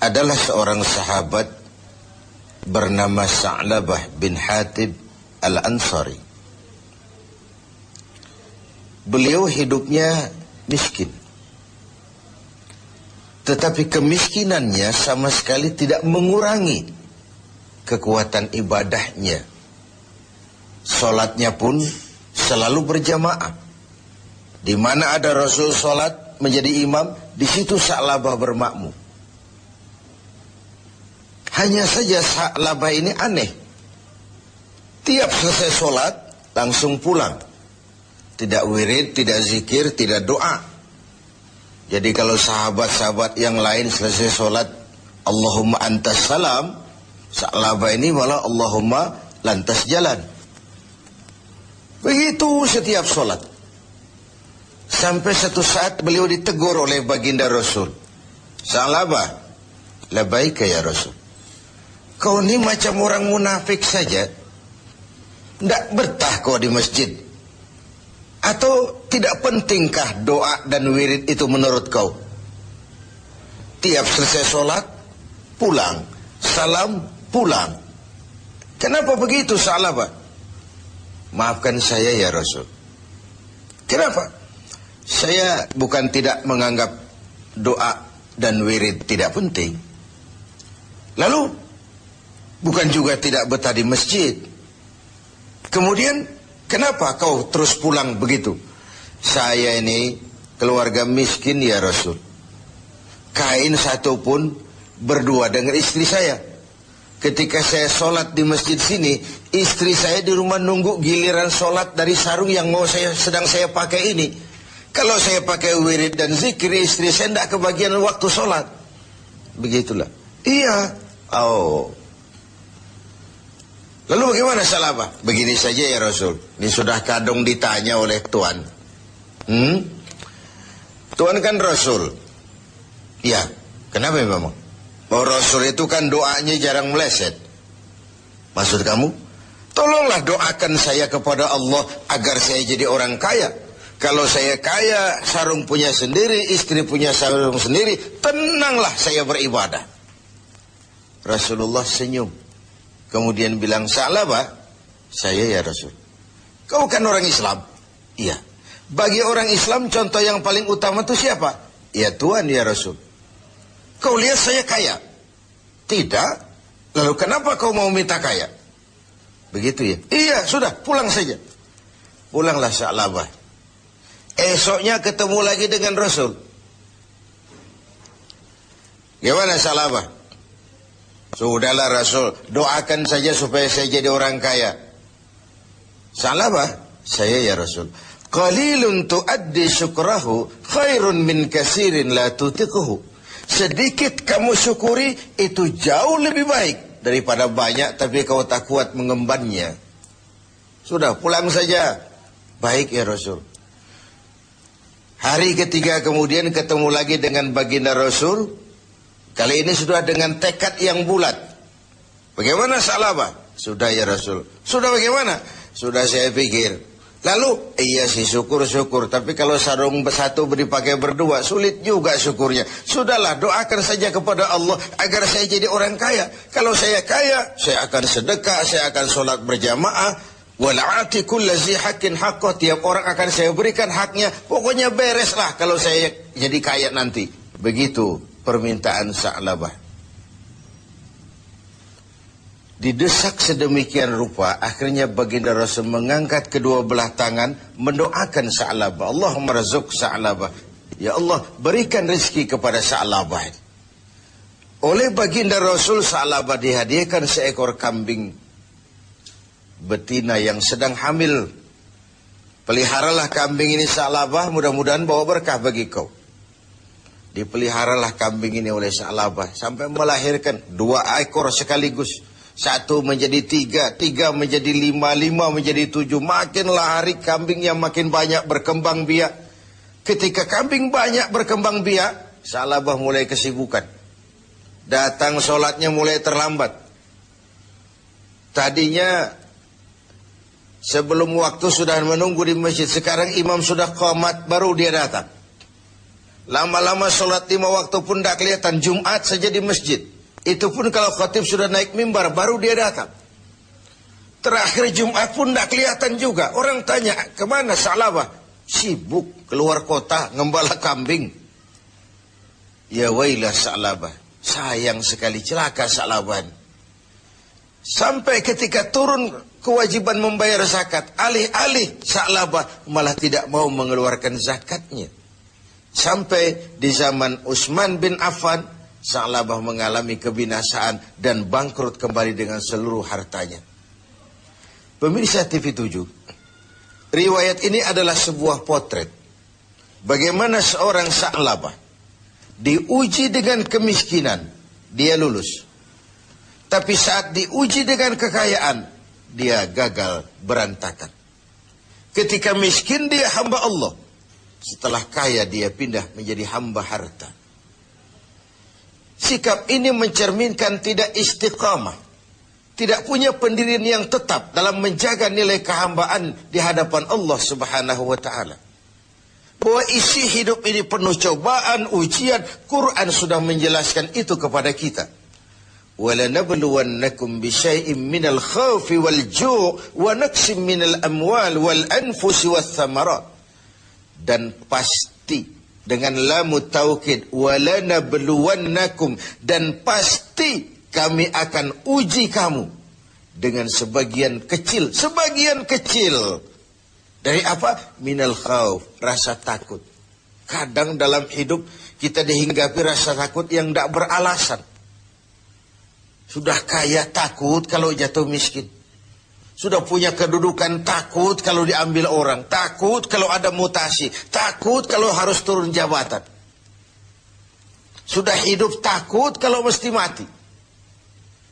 adalah seorang sahabat bernama Sa'labah bin Hatib Al-Ansari. Beliau hidupnya miskin, tetapi kemiskinannya sama sekali tidak mengurangi kekuatan ibadahnya. Salatnya pun selalu berjamaah. Di mana ada Rasul salat menjadi imam, di situ Sa'labah bermakmum. Hanya saja Sa'labah ini aneh. Tiap selesai salat langsung pulang. Tidak wirid, tidak zikir, tidak doa. Jadi kalau sahabat-sahabat yang lain selesai salat Allahumma antas salam, Sa'labah ini malah Allahumma lantas jalan. Begitu setiap salat. Sampai satu saat beliau ditegur oleh baginda Rasul. Sa'labah, labaika ya Rasul. Kau ini macam orang munafik saja. Tidak betah kau di masjid. Atau tidak pentingkah doa dan wirid itu menurut kau? Tiap selesai sholat, pulang. Salam, pulang. Kenapa begitu Sa'labah? Maafkan saya ya Rasul. Kenapa? Saya bukan tidak menganggap doa dan wirid tidak penting. Lalu, bukan juga tidak betah di masjid. Kemudian, kenapa kau terus pulang begitu? Saya ini keluarga miskin ya Rasul. Kain satu pun berdua dengan istri saya. Ketika saya sholat di masjid sini, istri saya di rumah nunggu giliran sholat dari sarung yang sedang saya pakai ini. Kalau saya pakai wirid dan zikir, istri saya tidak kebagian waktu sholat. Begitulah. Iya. Oh. Lalu bagaimana Sa'labah? Begini saja ya Rasul. Ini sudah kadung ditanya oleh Tuhan. Tuhan kan Rasul. Ya. Kenapa memang? Bahwa Rasul itu kan doanya jarang meleset. Maksud kamu? Tolonglah doakan saya kepada Allah agar saya jadi orang kaya. Kalau saya kaya, sarung punya sendiri, istri punya sarung sendiri, tenanglah saya beribadah. Rasulullah senyum. Kemudian bilang, Sa'labah, saya ya Rasul. Kau kan orang Islam? Iya. Bagi orang Islam, contoh yang paling utama itu siapa? Ya Tuhan ya Rasul. Kau lihat saya kaya? Tidak. Lalu kenapa kau mau minta kaya? Begitu ya? Iya, sudah, pulang saja. Pulanglah Sa'labah. Esoknya ketemu lagi dengan Rasul. Gimana Sa'labah? Sudahlah Rasul, doakan saja supaya saya jadi orang kaya. Sa'labah, saya ya Rasul. Qalilun tuaddi syukrahu khairun min kasirin la tutiquhu. Sedikit kamu syukuri itu jauh lebih baik daripada banyak tapi kau tak kuat mengembannya. Sudah, pulang saja. Baik ya Rasul. Hari ketiga kemudian ketemu lagi dengan baginda Rasul. Kali ini sudah dengan tekad yang bulat. Bagaimana Sa'labah? Sudah ya Rasul. Sudah bagaimana? Sudah saya pikir. Lalu, iya sih syukur-syukur. Tapi kalau sarung satu dipakai berdua, sulit juga syukurnya. Sudahlah, doakan saja kepada Allah agar saya jadi orang kaya. Kalau saya kaya, saya akan sedekah, saya akan sholat berjamaah. Wal'ati kullazi haqqin haqqah, tiap orang akan saya berikan haknya. Pokoknya bereslah kalau saya jadi kaya nanti. Begitu permintaan Sa'labah. Didesak sedemikian rupa, akhirnya baginda Rasul mengangkat kedua belah tangan, mendoakan Sa'labah. Allahumma razuk Sa'labah. Ya Allah, berikan rezeki kepada Sa'labah. Oleh baginda Rasul, Sa'labah dihadiahkan seekor kambing betina yang sedang hamil. Peliharalah kambing ini Sa'labah, mudah-mudahan bawa berkah bagi kau. Dipeliharalah kambing ini oleh Sa'labah sampai melahirkan 2 ekor sekaligus. 1 menjadi 3, 3 menjadi 5, 5 menjadi 7. Makinlah hari kambingnya makin banyak berkembang biak. Ketika kambing banyak berkembang biak, Sa'labah mulai kesibukan. Datang sholatnya mulai terlambat. Tadinya sebelum waktu sudah menunggu di masjid. Sekarang imam sudah qamat, baru dia datang. Lama-lama sholat 5 waktu pun tidak kelihatan. Jumat saja di masjid. Itu pun kalau khatib sudah naik mimbar, baru dia datang. Terakhir Jumat pun tidak kelihatan juga. Orang tanya, kemana Sa'labah? Sibuk keluar kota, ngembala kambing. Ya wailah Sa'labah. Sayang sekali, celaka Sa'labah. Sampai ketika turun kewajiban membayar zakat, alih-alih Sa'labah malah tidak mau mengeluarkan zakatnya. Sampai di zaman Utsman bin Affan, Sa'labah mengalami kebinasaan dan bangkrut kembali dengan seluruh hartanya. Pemirsa TV7, riwayat ini adalah sebuah potret bagaimana seorang Sa'labah diuji dengan kemiskinan, dia lulus. Tapi saat diuji dengan kekayaan, dia gagal, berantakan. Ketika miskin dia hamba Allah. Setelah kaya dia pindah menjadi hamba harta. Sikap ini mencerminkan tidak istiqamah. Tidak punya pendirian yang tetap dalam menjaga nilai kehambaan di hadapan Allah Subhanahu wa ta'ala. Bahwa isi hidup ini penuh cobaan, ujian. Quran sudah menjelaskan itu kepada kita. وَلَنَبْلُوَنَّكُمْ بِشَيْءٍ مِّنَ الْخَوْفِ وَالْجُوعِ وَنَقْصٍ مِّنَ الْأَمْوَالِ وَالْأَنْفُسِ وَالثَّمَرَاتِ. Dan pasti dengan lamu taukid, walanabluwannakum, dan pasti kami akan uji kamu dengan sebagian kecil dari apa? Minal khauf, rasa takut. Kadang dalam hidup kita dihinggapi rasa takut yang tidak beralasan. Sudah kaya takut kalau jatuh miskin. Sudah punya kedudukan takut kalau diambil orang. Takut kalau ada mutasi. Takut kalau harus turun jabatan. Sudah hidup takut kalau mesti mati.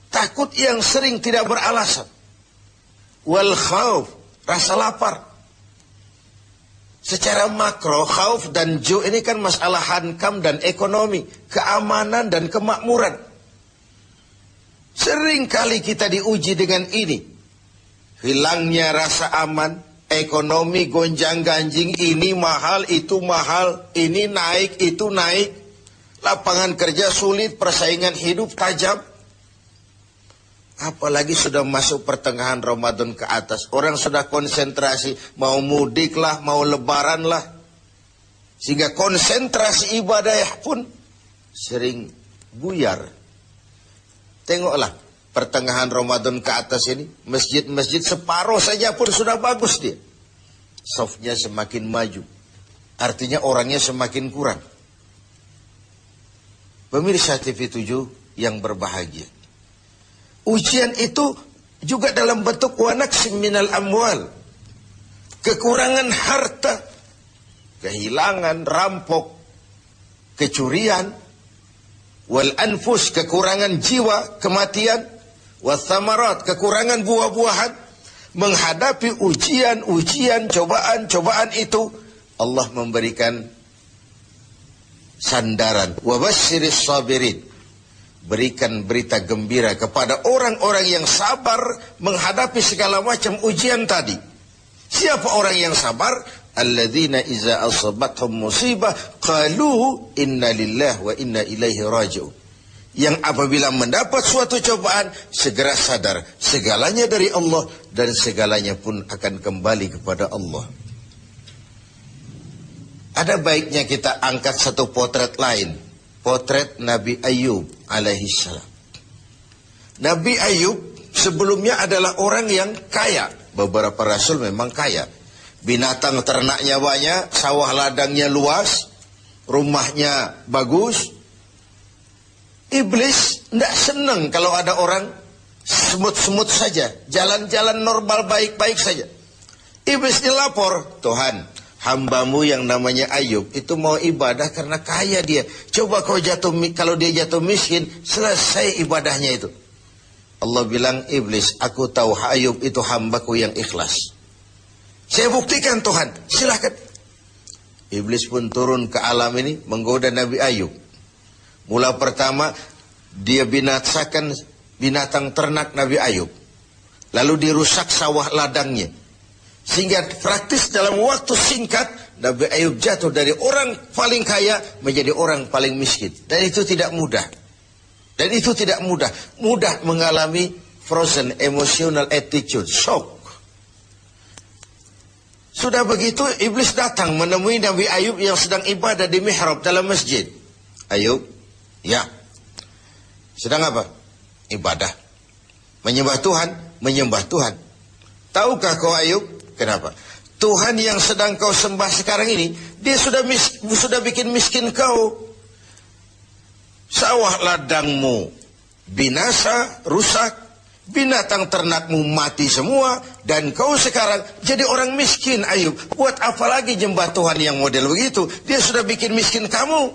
Takut yang sering tidak beralasan. Wal khauf, rasa lapar. Secara makro, khauf dan ju' ini kan masalah hankam dan ekonomi. Keamanan dan kemakmuran. Sering kali kita diuji dengan ini. Hilangnya rasa aman, ekonomi gonjang-ganjing, ini mahal, itu mahal, ini naik, itu naik. Lapangan kerja sulit, persaingan hidup tajam. Apalagi sudah masuk pertengahan Ramadan ke atas. Orang sudah konsentrasi, mau mudik lah, mau lebaran lah. Sehingga konsentrasi ibadah pun sering buyar. Tengoklah. Pertengahan Ramadan ke atas ini, masjid-masjid separuh saja pun sudah bagus dia. Safnya semakin maju. Artinya orangnya semakin kurang. Pemirsa TV7 yang berbahagia. Ujian itu juga dalam bentuk wanaksim minal amwal. Kekurangan harta. Kehilangan, rampok, kecurian. Wal anfus, kekurangan jiwa, kematian. Wathamarat, kekurangan buah-buahan. Menghadapi ujian-ujian, cobaan-cobaan itu, Allah memberikan sandaran. Wabasyiris sabirin, berikan berita gembira kepada orang-orang yang sabar menghadapi segala macam ujian tadi. Siapa orang yang sabar? Alladzina iza asabathum musibah qalu inna lillahi wa inna ilaihi raji'un. Yang apabila mendapat suatu cobaan, segera sadar segalanya dari Allah dan segalanya pun akan kembali kepada Allah. Ada baiknya kita angkat satu potret lain, potret Nabi Ayub alaihi salam. Nabi Ayub sebelumnya adalah orang yang kaya. Beberapa rasul memang kaya. Binatang ternaknya banyak, sawah ladangnya luas, rumahnya bagus. Iblis tidak senang kalau ada orang semut-semut saja, jalan-jalan normal baik-baik saja. Iblis dilapor, Tuhan, hambamu yang namanya Ayub itu mau ibadah karena kaya dia. Coba kalau dia jatuh miskin, selesai ibadahnya itu. Allah bilang, Iblis, aku tahu Ayub itu hambaku yang ikhlas. Saya buktikan Tuhan, silahkan. Iblis pun turun ke alam ini menggoda Nabi Ayub. Mula pertama, dia binasakan binatang ternak Nabi Ayub. Lalu dirusak sawah ladangnya. Sehingga praktis dalam waktu singkat, Nabi Ayub jatuh dari orang paling kaya menjadi orang paling miskin. Dan itu tidak mudah. Dan itu tidak mudah. Mudah mengalami frozen emotional attitude, shock. Sudah begitu iblis datang menemui Nabi Ayub yang sedang ibadah di mihrab dalam masjid. Ayub, ya. Sedang apa? Ibadah. Menyembah Tuhan, menyembah Tuhan. Tahukah kau Ayub? Kenapa? Tuhan yang sedang kau sembah sekarang ini, dia sudah bikin miskin kau. Sawah ladangmu binasa, rusak. Binatang ternakmu mati semua. Dan kau sekarang jadi orang miskin Ayub. Buat apa lagi nyembah Tuhan yang model begitu? Dia sudah bikin miskin kamu.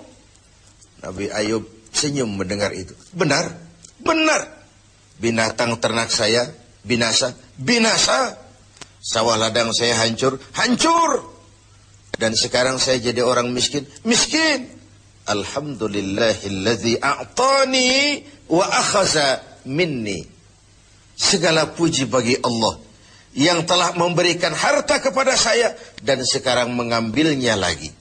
Nabi Ayub senyum mendengar itu. Benar, benar. Binatang ternak saya binasa, binasa. Sawah ladang saya hancur, hancur. Dan sekarang saya jadi orang miskin, miskin. Alhamdulillahilladzi a'tani wa akhaza minni. Segala puji bagi Allah yang telah memberikan harta kepada saya dan sekarang mengambilnya lagi.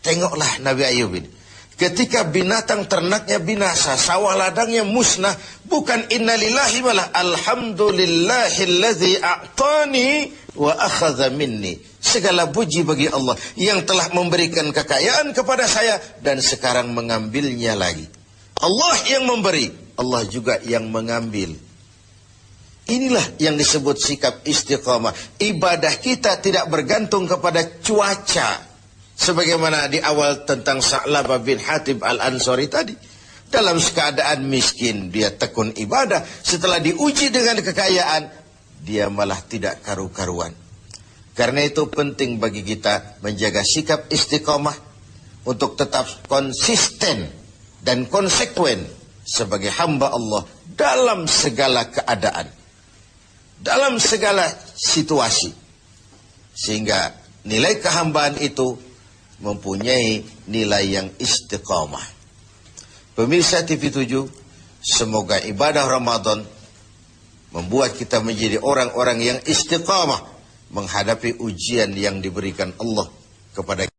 Tengoklah Nabi Ayub ini. Ketika binatang ternaknya binasa, sawah ladangnya musnah, bukan innalillahi malah alhamdulillahilladzi a'tani wa akhadha minni. Segala puji bagi Allah yang telah memberikan kekayaan kepada saya dan sekarang mengambilnya lagi. Allah yang memberi, Allah juga yang mengambil. Inilah yang disebut sikap istiqamah. Ibadah kita tidak bergantung kepada cuaca. Sebagaimana di awal tentang Sa'labah bin Hatib al-Ansari tadi. Dalam keadaan miskin, dia tekun ibadah. Setelah diuji dengan kekayaan, dia malah tidak karu-karuan. Karena itu penting bagi kita menjaga sikap istiqamah untuk tetap konsisten dan konsekuen sebagai hamba Allah dalam segala keadaan. Dalam segala situasi. Sehingga nilai kehambaan itu mempunyai nilai yang istiqamah. Pemirsa TV7, semoga ibadah Ramadan membuat kita menjadi orang-orang yang istiqamah menghadapi ujian yang diberikan Allah kepada kita.